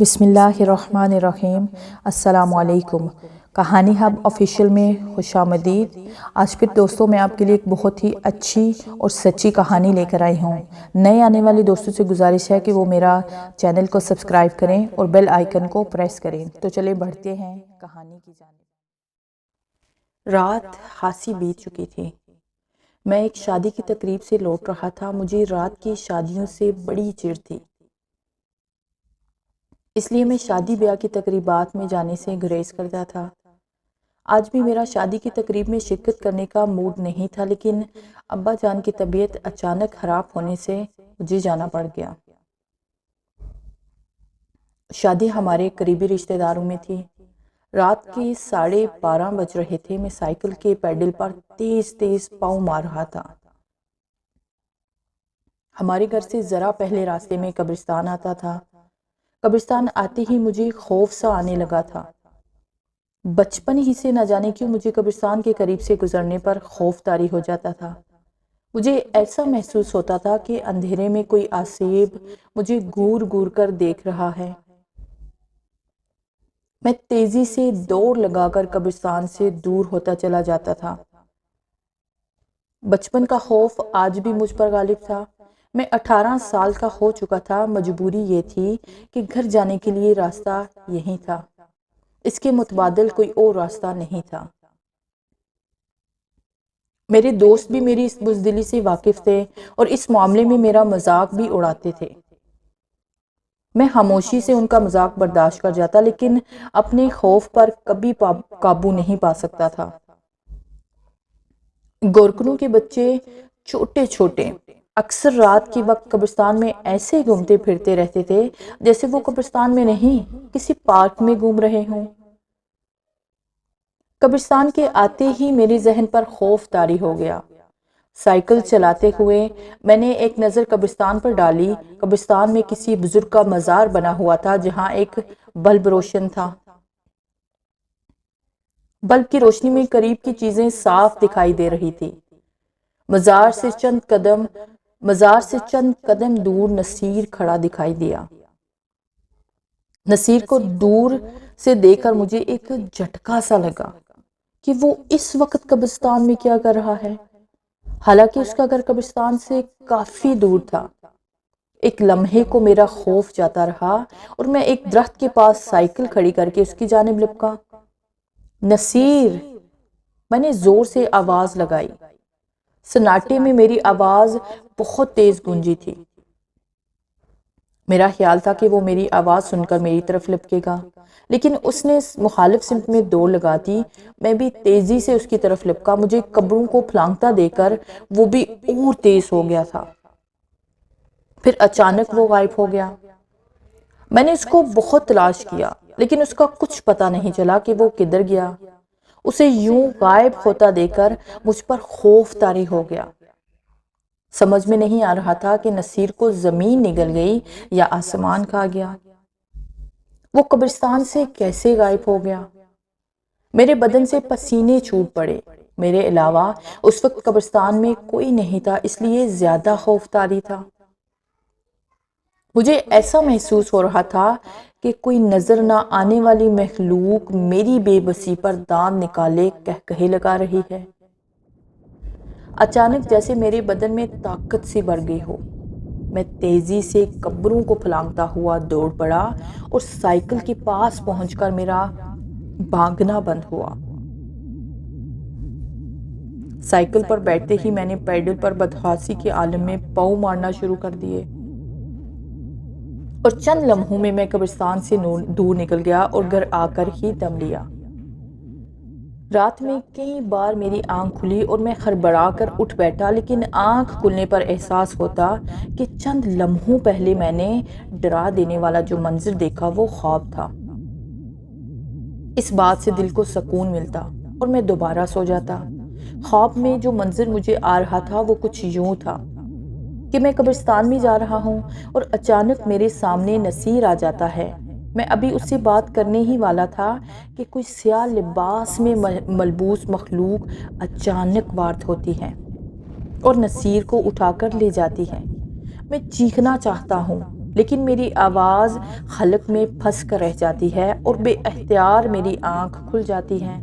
بسم اللہ الرحمن الرحیم۔ السلام علیکم۔ کہانی ہب آفیشیل میں خوش آمدید۔ آج پھر دوستوں میں آپ کے لیے ایک بہت ہی اچھی اور سچی کہانی لے کر آئی ہوں۔ نئے آنے والے دوستوں سے گزارش ہے کہ وہ میرا چینل کو سبسکرائب کریں اور بیل آئیکن کو پریس کریں۔ تو چلیں بڑھتے ہیں کہانی کی جانب۔ رات خاصی بیت چکی تھی۔ میں ایک شادی کی تقریب سے لوٹ رہا تھا۔ مجھے رات کی شادیوں سے بڑی چڑ تھی، اس لیے میں شادی بیاہ کی تقریبات میں جانے سے گریز کرتا تھا۔ آج بھی میرا شادی کی تقریب میں شرکت کرنے کا موڈ نہیں تھا، لیکن ابا جان کی طبیعت اچانک خراب ہونے سے مجھے جانا پڑ گیا۔ شادی ہمارے قریبی رشتہ داروں میں تھی۔ رات کے 12:30 بج رہے تھے۔ میں سائیکل کے پیڈل پر تیز تیز پاؤں مار رہا تھا۔ ہمارے گھر سے ذرا پہلے راستے میں قبرستان آتا تھا۔ قبرستان آتے ہی مجھے خوف سا آنے لگا تھا۔ بچپن ہی سے نہ جانے کیوں مجھے قبرستان کے قریب سے گزرنے پر خوف طاری ہو جاتا تھا۔ مجھے ایسا محسوس ہوتا تھا کہ اندھیرے میں کوئی آسیب مجھے گور گور کر دیکھ رہا ہے۔ میں تیزی سے دوڑ لگا کر قبرستان سے دور ہوتا چلا جاتا تھا۔ بچپن کا خوف آج بھی مجھ پر غالب تھا۔ میں 18 سال کا ہو چکا تھا۔ مجبوری یہ تھی کہ گھر جانے کے لیے راستہ یہی تھا، اس کے متبادل کوئی اور راستہ نہیں تھا۔ میرے دوست بھی میری اس بزدلی سے واقف تھے اور اس معاملے میں میرا مذاق بھی اڑاتے تھے۔ میں خاموشی سے ان کا مذاق برداشت کر جاتا، لیکن اپنے خوف پر کبھی قابو نہیں پا سکتا تھا۔ گورکنوں کے بچے چھوٹے چھوٹے اکثر رات کے وقت قبرستان میں ایسے گھومتے پھرتے رہتے تھے جیسے وہ قبرستان میں نہیں، کسی پارک میں گھوم رہے ہوں۔ قبرستان کے آتے ہی میرے ذہن پر خوف طاری ہو گیا۔ سائیکل چلاتے ہوئے میں نے ایک نظر قبرستان پر ڈالی۔ قبرستان میں کسی بزرگ کا مزار بنا ہوا تھا، جہاں ایک بلب روشن تھا۔ بلب کی روشنی میں قریب کی چیزیں صاف دکھائی دے رہی تھی۔ مزار سے چند قدم دور نصیر کھڑا دکھائی دیا۔ نصیر کو دور سے دیکھ کر مجھے ایک جھٹکا سا لگا کہ وہ اس وقت قبرستان میں کیا کر رہا ہے، حالانکہ اس کا گھر قبرستان سے کافی دور تھا۔ ایک لمحے کو میرا خوف جاتا رہا اور میں ایک درخت کے پاس سائیکل کھڑی کر کے اس کی جانب لپکا۔ نصیر! میں نے زور سے آواز لگائی۔ سناٹے میں میری آواز بہت تیز گونجی تھی۔ میرا خیال تھا کہ وہ میری آواز سن کر میری طرف لپکے گا، لیکن اس نے مخالف سمت میں دوڑ لگا دی۔ میں بھی تیزی سے اس کی طرف لپکا۔ مجھے قبروں کو پھلانگتا دے کر وہ بھی اور تیز ہو گیا تھا۔ پھر اچانک وہ غائب ہو گیا۔ میں نے اس کو بہت تلاش کیا، لیکن اس کا کچھ پتہ نہیں چلا کہ وہ کدھر گیا۔ اسے یوں غائب ہوتا دیکھ کر مجھ پر خوف طاری ہو گیا۔ سمجھ میں نہیں آ رہا تھا کہ نصیر کو زمین نگل گئی یا آسمان کھا گیا۔ وہ قبرستان سے کیسے غائب ہو گیا؟ میرے بدن سے پسینے چھوٹ پڑے۔ میرے علاوہ اس وقت قبرستان میں کوئی نہیں تھا، اس لیے زیادہ خوف طاری تھا۔ مجھے ایسا محسوس ہو رہا تھا کہ کوئی نظر نہ آنے والی مخلوق میری بے بسی پر دانت نکالے قہقہے لگا رہی ہے۔ اچانک جیسے میرے بدن میں طاقت سی بڑھ گئی ہو، میں تیزی سے قبروں کو پھلانگتا ہوا دوڑ پڑا اور سائیکل کے پاس پہنچ کر میرا بھاگنا بند ہوا۔ سائیکل پر بیٹھتے ہی میں نے پیڈل پر بدحواسی کے عالم میں پاؤں مارنا شروع کر دیے، اور چند لمحوں میں میں قبرستان سے دور نکل گیا اور گھر آ کر ہی دم لیا۔ رات میں کئی بار میری آنکھ کھلی اور میں خڑبڑا کر اٹھ بیٹھا، لیکن آنکھ کھلنے پر احساس ہوتا کہ چند لمحوں پہلے میں نے ڈرا دینے والا جو منظر دیکھا وہ خواب تھا۔ اس بات سے دل کو سکون ملتا اور میں دوبارہ سو جاتا۔ خواب میں جو منظر مجھے آ رہا تھا وہ کچھ یوں تھا کہ میں قبرستان میں جا رہا ہوں اور اچانک میرے سامنے نصیر آ جاتا ہے۔ میں ابھی اس سے بات کرنے ہی والا تھا کہ کوئی سیاہ لباس میں ملبوس مخلوق اچانک وارد ہوتی ہے اور نصیر کو اٹھا کر لے جاتی ہے۔ میں چیخنا چاہتا ہوں لیکن میری آواز خلق میں پھنس کر رہ جاتی ہے اور بے اختیار میری آنکھ کھل جاتی ہے۔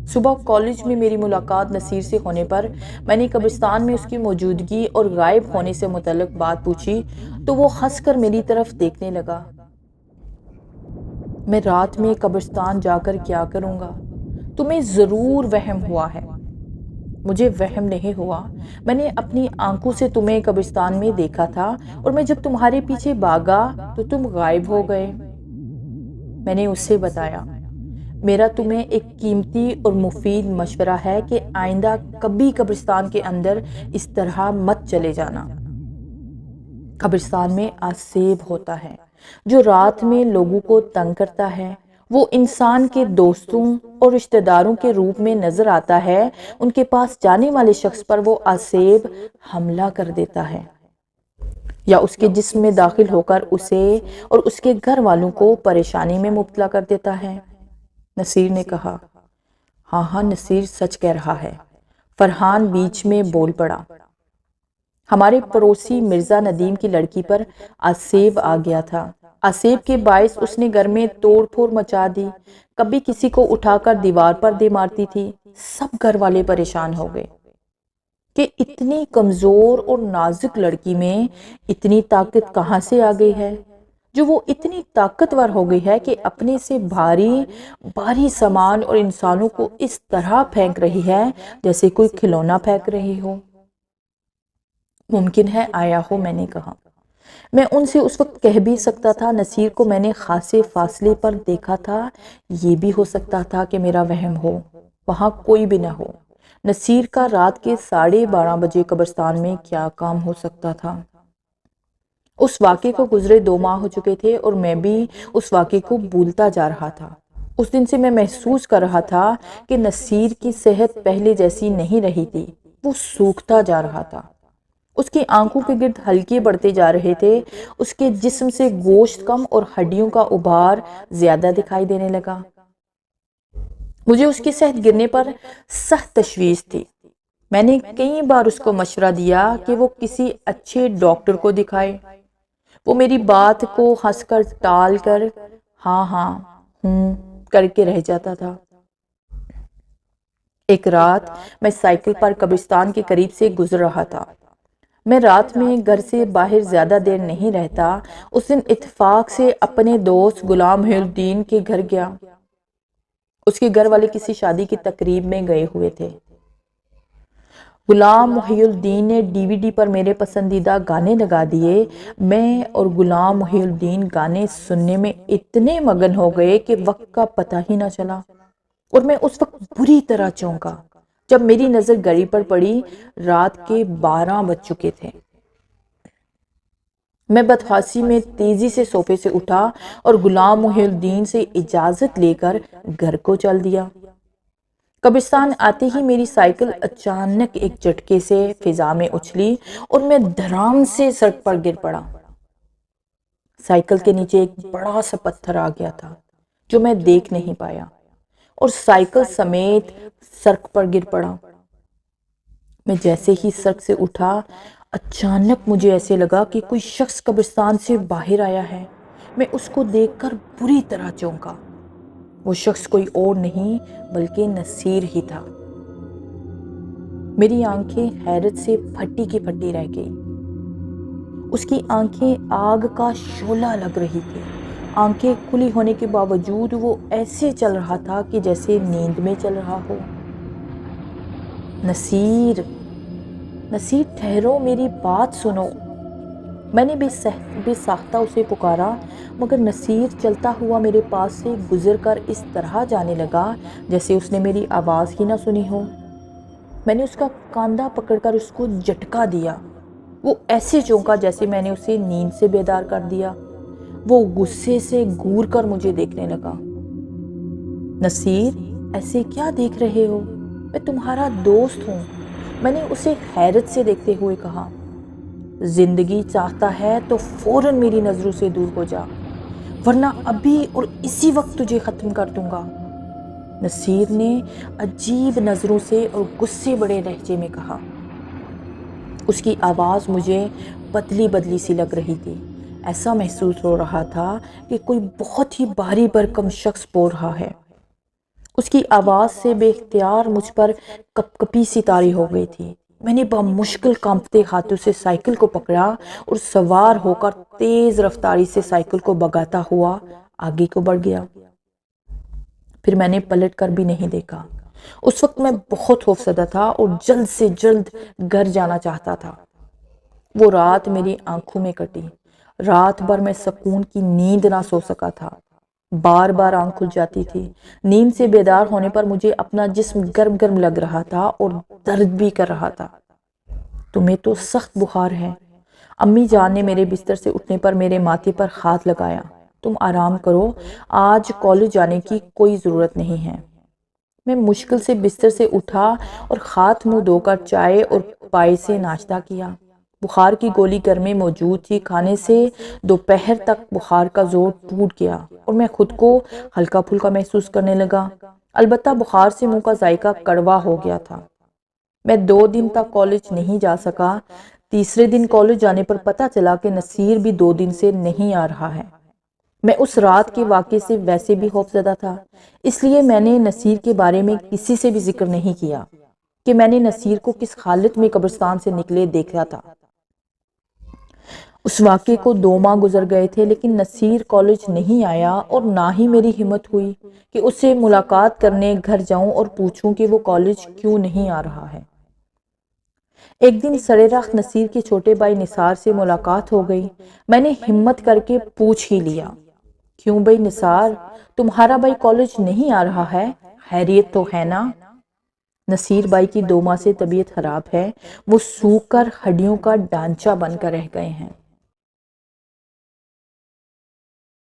صبح کالج میں میری ملاقات نصیر سے ہونے پر میں نے قبرستان میں اس کی موجودگی اور غائب ہونے سے متعلق بات پوچھی تو وہ ہنس کر میری طرف دیکھنے لگا۔ میں رات میں قبرستان جا کر کیا کروں گا؟ تمہیں ضرور وہم ہوا ہے۔ مجھے وہم نہیں ہوا، میں نے اپنی آنکھوں سے تمہیں قبرستان میں دیکھا تھا اور میں جب تمہارے پیچھے بھاگا تو تم غائب ہو گئے۔ میں نے اس سے بتایا، میرا تمہیں ایک قیمتی اور مفید مشورہ ہے کہ آئندہ کبھی قبرستان کے اندر اس طرح مت چلے جانا۔ قبرستان میں آسیب ہوتا ہے جو رات میں لوگوں کو تنگ کرتا ہے۔ وہ انسان کے دوستوں اور رشتہ داروں کے روپ میں نظر آتا ہے۔ ان کے پاس جانے والے شخص پر وہ آسیب حملہ کر دیتا ہے یا اس کے جسم میں داخل ہو کر اسے اور اس کے گھر والوں کو پریشانی میں مبتلا کر دیتا ہے۔ نصیر نے کہا، ہاں نصیر سچ کہہ رہا ہے۔ فرحان بیچ میں بول پڑا، ہمارے پڑوسی مرزا ندیم کی لڑکی پر آسیب آ گیا تھا۔ آسیب کے باعث اس نے گھر میں توڑ پھوڑ مچا دی، کبھی کسی کو اٹھا کر دیوار پر دے مارتی تھی۔ سب گھر والے پریشان ہو گئے کہ اتنی کمزور اور نازک لڑکی میں اتنی طاقت کہاں سے آ گئی ہے، جو وہ اتنی طاقتور ہو گئی ہے کہ اپنے سے بھاری سامان اور انسانوں کو اس طرح پھینک رہی ہے جیسے کوئی کھلونا پھینک رہی ہو۔ ممکن ہے آیا ہو، میں نے کہا۔ میں ان سے اس وقت کہہ بھی سکتا تھا، نصیر کو میں نے خاصے فاصلے پر دیکھا تھا، یہ بھی ہو سکتا تھا کہ میرا وہم ہو، وہاں کوئی بھی نہ ہو۔ نصیر کا رات کے 12:30 بجے قبرستان میں کیا کام ہو سکتا تھا؟ اس واقعے کو گزرے 2 ماہ ہو چکے تھے اور میں بھی اس واقعے کو بھولتا جا رہا تھا۔ اس دن سے میں محسوس کر رہا تھا کہ نصیر کی صحت پہلے جیسی نہیں رہی تھی، وہ سوکھتا جا رہا تھا۔ اس کی آنکھوں کے گرد حلقے بڑھتے جا رہے تھے، اس کے جسم سے گوشت کم اور ہڈیوں کا ابھار زیادہ دکھائی دینے لگا۔ مجھے اس کی صحت گرنے پر سخت تشویش تھی۔ میں نے کئی بار اس کو مشورہ دیا کہ وہ کسی اچھے ڈاکٹر کو دکھائے۔ وہ میری بات کو ہنس کر ٹال کر ہاں کر کے رہ جاتا تھا۔ ایک رات میں سائیکل پر قبرستان کے قریب سے گزر رہا تھا۔ میں رات میں گھر سے باہر زیادہ دیر نہیں رہتا۔ اس دن اتفاق سے اپنے دوست غلام محی الدین کے گھر گیا۔ اس کے گھر والے کسی شادی کی تقریب میں گئے ہوئے تھے۔ غلام محی الدین نے DVD پر میرے پسندیدہ گانے لگا دیے۔ میں اور غلام محی الدین گانے سننے میں اتنے مگن ہو گئے کہ وقت کا پتہ ہی نہ چلا، اور میں اس وقت بری طرح چونکا جب میری نظر گھڑی پر پڑی۔ رات کے 12 بج چکے تھے۔ میں بدحواسی میں تیزی سے صوفے سے اٹھا اور غلام محی الدین سے اجازت لے کر گھر کو چل دیا۔ قبرستان آتے ہی میری سائیکل اچانک ایک جھٹکے سے فضا میں اچھلی اور میں دھڑام سے سڑک پر گر پڑا۔ سائیکل کے نیچے ایک بڑا سا پتھر آ گیا تھا جو میں دیکھ نہیں پایا، اور سائیکل سمیت سڑک پر گر پڑا۔ میں جیسے ہی سڑک سے اٹھا، اچانک مجھے ایسے لگا کہ کوئی شخص قبرستان سے باہر آیا ہے۔ میں اس کو دیکھ کر بری طرح چونکا۔ وہ شخص کوئی اور نہیں بلکہ نصیر ہی تھا۔ میری آنکھیں حیرت سے پھٹی کی پھٹی رہ گئی۔ اس کی آنکھیں آگ کا شعلہ لگ رہی تھی۔ آنکھیں کھلی ہونے کے باوجود وہ ایسے چل رہا تھا کہ جیسے نیند میں چل رہا ہو۔ نصیر ٹھہرو، میری بات سنو۔ میں نے بے ساختہ اسے پکارا، مگر نصیر چلتا ہوا میرے پاس سے گزر کر اس طرح جانے لگا جیسے اس نے میری آواز ہی نہ سنی ہو۔ میں نے اس کا کاندھا پکڑ کر اس کو جھٹکا دیا۔ وہ ایسے چونکا جیسے میں نے اسے نیند سے بیدار کر دیا۔ وہ غصے سے گھور کر مجھے دیکھنے لگا۔ نصیر، ایسے کیا دیکھ رہے ہو؟ میں تمہارا دوست ہوں، میں نے اسے حیرت سے دیکھتے ہوئے کہا۔ زندگی چاہتا ہے تو فوراً میری نظروں سے دور ہو جا، ورنہ ابھی اور اسی وقت تجھے ختم کر دوں گا، نصیر نے عجیب نظروں سے اور غصے بڑے لہجے میں کہا۔ اس کی آواز مجھے بدلی بدلی سی لگ رہی تھی۔ ایسا محسوس ہو رہا تھا کہ کوئی بہت ہی بھاری بھرکم شخص بول رہا ہے۔ اس کی آواز سے بے اختیار مجھ پر کپ کپی سی طاری ہو گئی تھی۔ میں نے بمشکل کانپتے ہاتھوں سے سائیکل کو پکڑا اور سوار ہو کر تیز رفتاری سے سائیکل کو بگاتا ہوا آگے کو بڑھ گیا۔ پھر میں نے پلٹ کر بھی نہیں دیکھا۔ اس وقت میں بہت خوفزدہ تھا اور جلد سے جلد گھر جانا چاہتا تھا۔ وہ رات میری آنکھوں میں کٹی۔ رات بھر میں سکون کی نیند نہ سو سکا تھا۔ بار بار آنکھ کھل جاتی تھی۔ نیند سے بیدار ہونے پر مجھے اپنا جسم گرم گرم لگ رہا تھا اور درد بھی کر رہا تھا۔ تمہیں تو سخت بخار ہے۔ امی جان نے میرے بستر سے اٹھنے پر میرے ماتھے پر ہاتھ لگایا۔ تم آرام کرو، آج کالج جانے کی کوئی ضرورت نہیں ہے۔ میں مشکل سے بستر سے اٹھا اور ہاتھ منہ دھو کر چائے اور پائے سے ناشتہ کیا۔ بخار کی گولی گھر میں موجود تھی۔ کھانے سے دوپہر تک بخار کا زور ٹوٹ گیا اور میں خود کو ہلکا پھلکا محسوس کرنے لگا۔ البتہ بخار سے منہ کا ذائقہ کڑوا ہو گیا تھا۔ میں 2 دن تک کالج نہیں جا سکا۔ تیسرے دن کالج جانے پر پتہ چلا کہ نصیر بھی 2 دن سے نہیں آ رہا ہے۔ میں اس رات کے واقعے سے ویسے بھی خوفزدہ تھا، اس لیے میں نے نصیر کے بارے میں کسی سے بھی ذکر نہیں کیا کہ میں نے نصیر کو کس حالت میں قبرستان سے نکلے دیکھا تھا۔ اس واقعے کو 2 ماہ گزر گئے تھے، لیکن نصیر کالج نہیں آیا اور نہ ہی میری ہمت ہوئی کہ اس سے ملاقات کرنے گھر جاؤں اور پوچھوں کہ وہ کالج کیوں نہیں آ رہا ہے۔ ایک دن سرے رخت نصیر کے چھوٹے بھائی نثار سے ملاقات ہو گئی۔ میں نے ہمت کر کے پوچھ ہی لیا، کیوں بھائی نثار، تمہارا بھائی کالج نہیں آ رہا ہے؟ خیریت تو ہے نا؟ نصیر بھائی کی 2 ماہ سے طبیعت خراب ہے۔ وہ سوکھ کر ہڈیوں کا ڈھانچہ بن کر رہ گئے ہیں۔